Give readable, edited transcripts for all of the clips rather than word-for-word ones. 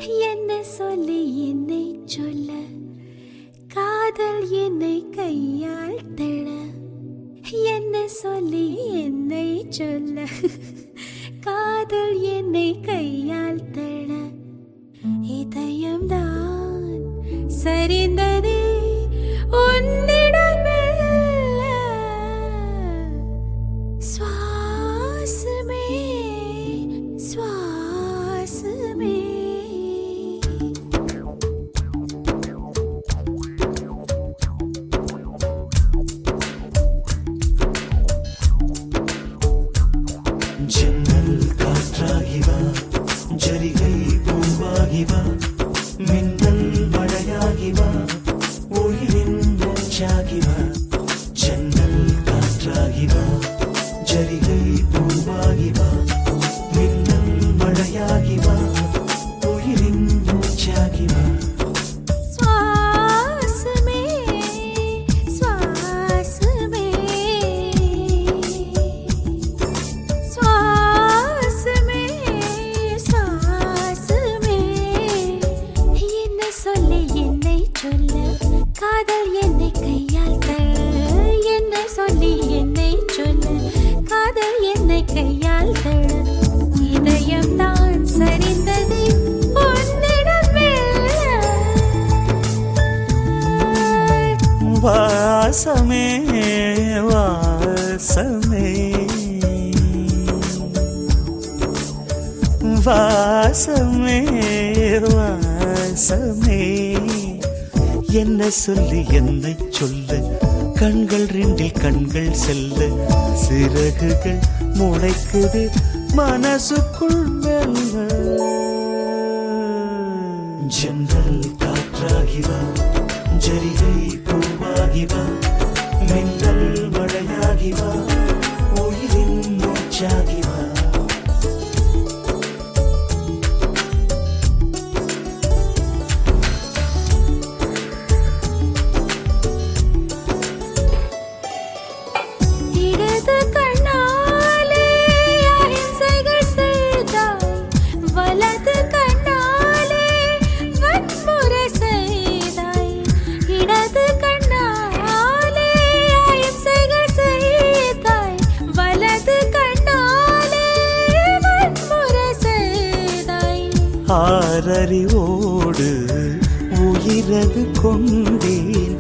என்ன சொல்லி என்னை சொல்ல, காதல் என்னை கையால் தள. என்ன சொல்லி என்னை சொல்ல, காதல் என்னை கையால் தள. இதயம்தான் சரிந்ததே உன்னிடம் மெல்ல. சுவாசமே சுவாசமே. ஜன்னல் காற்றாகிவா, ஜரிகை பூவாகிவா, மின்னல் மழையாகிவா, உயிரின் மூச்சாகிவா. ஜன்னல் காற்றாகிவா, ஜரிகை பூவாகிவா, மின்னல் மழையாகிவா, உயிரின் மூச்சாகிவா. சுவாசமே சுவாசமே சுவாசமே சுவாசமே. என்ன சொல்ல என்னை சொல்ல, காதல் என்னை கையால் தள்ள. என்ன சொல்லி என்னை சொல்ல, காதல் என்னை கையால் தள்ள. இதயம்தான் சரிந்தது உன்னிடம் மெல்ல. வாசமே வாசமே வாசமே வாசமே. என்ன சொல்லி என்னை சொல்ல, கண்கள் ரெண்டில் கண்கள் செல்ல. சிறகுகள் முளைக்குது மனசுக்குள் மெல்ல. ஜன்னல் காற்றாகிவா, ஜரிகை பூவாகிவா, மின்னல் மழையாகிவா, உயிரின் மூச்சாகிவா. இடது கண்ணாலே அஹிம்சைகள் செய்தாய், வலது கண்ணாலே வன்முறை செய்தாய். இடது கண்ணாலே அஹிம்சைகள் செய்தாய், வலது கண்ணாலே வன்முறை செய்தாய். ஆறறிவோடு உயிரது கொண்டேன்,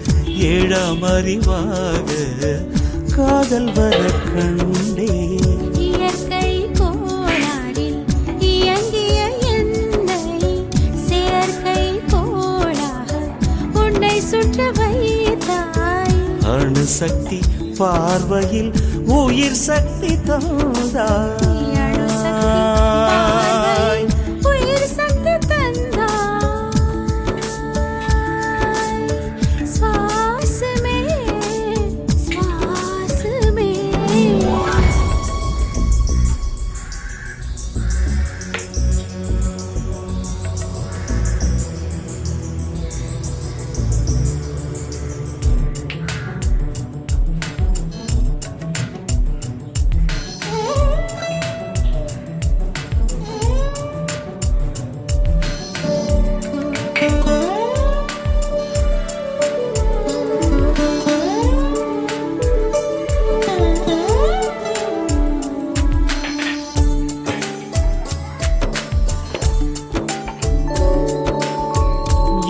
ஏழாம் அறிவாக காதல் வர கண்டேன். இயற்கை கோளாறில் இயங்கிய என்னை செயற்கை கோளாக உன்னை சுற்ற வைத்தாய். அணுசக்தி பார்வையில் உயிர் சக்தி தந்தாய். உயிர் சக்தி தந்தாய். சுவாசமே சுவாசமே.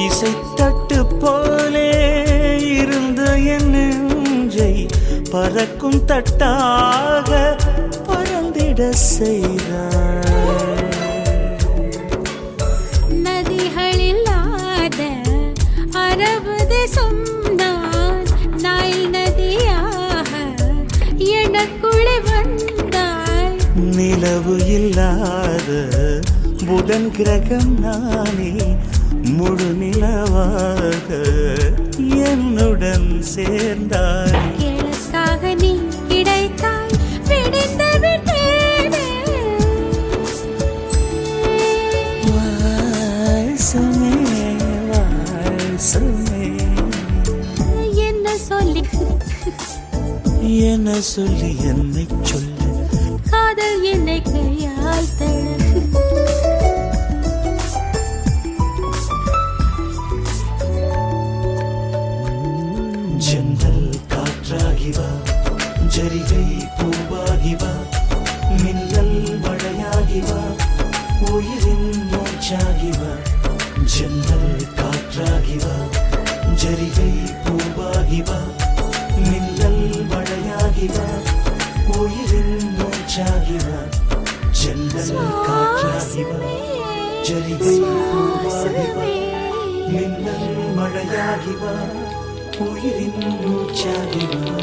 இசைத்தட்டு போலே இருந்த என் நெஞ்சை பறக்கும் தட்டாக பறந்திட செய்தாய். நதிகளில்லாத அரபு தேசம் நான், நைல் நதியாக எனக்குள்ளே வந்தாய். நிலவு இல்லாத புதன் கிரகம் நானே, முழு நிலவாக என்னுடன் சேர்ந்தாய். கிழக்காக நீ கிடைத்தாய், விடிந்து விட்டேனே. வாசமே வாசமே. என்ன சொல்லி என்ன சொல்லி என்னை சொல்ல, காதல் என்னை கையால் தள்ள. மூச்சாகி வா ஜன்னல் காற்றாகி வா ஜரிகை பூவாகி வா மின்னல் மழையாகி வா உயிரின் மூச்சாகி வா ஜன்னல் காற்றாகி வா ஜரிகை பூவாகி வா மின்னல் மழையாகி வா உயிரின் மூச்சாகி வா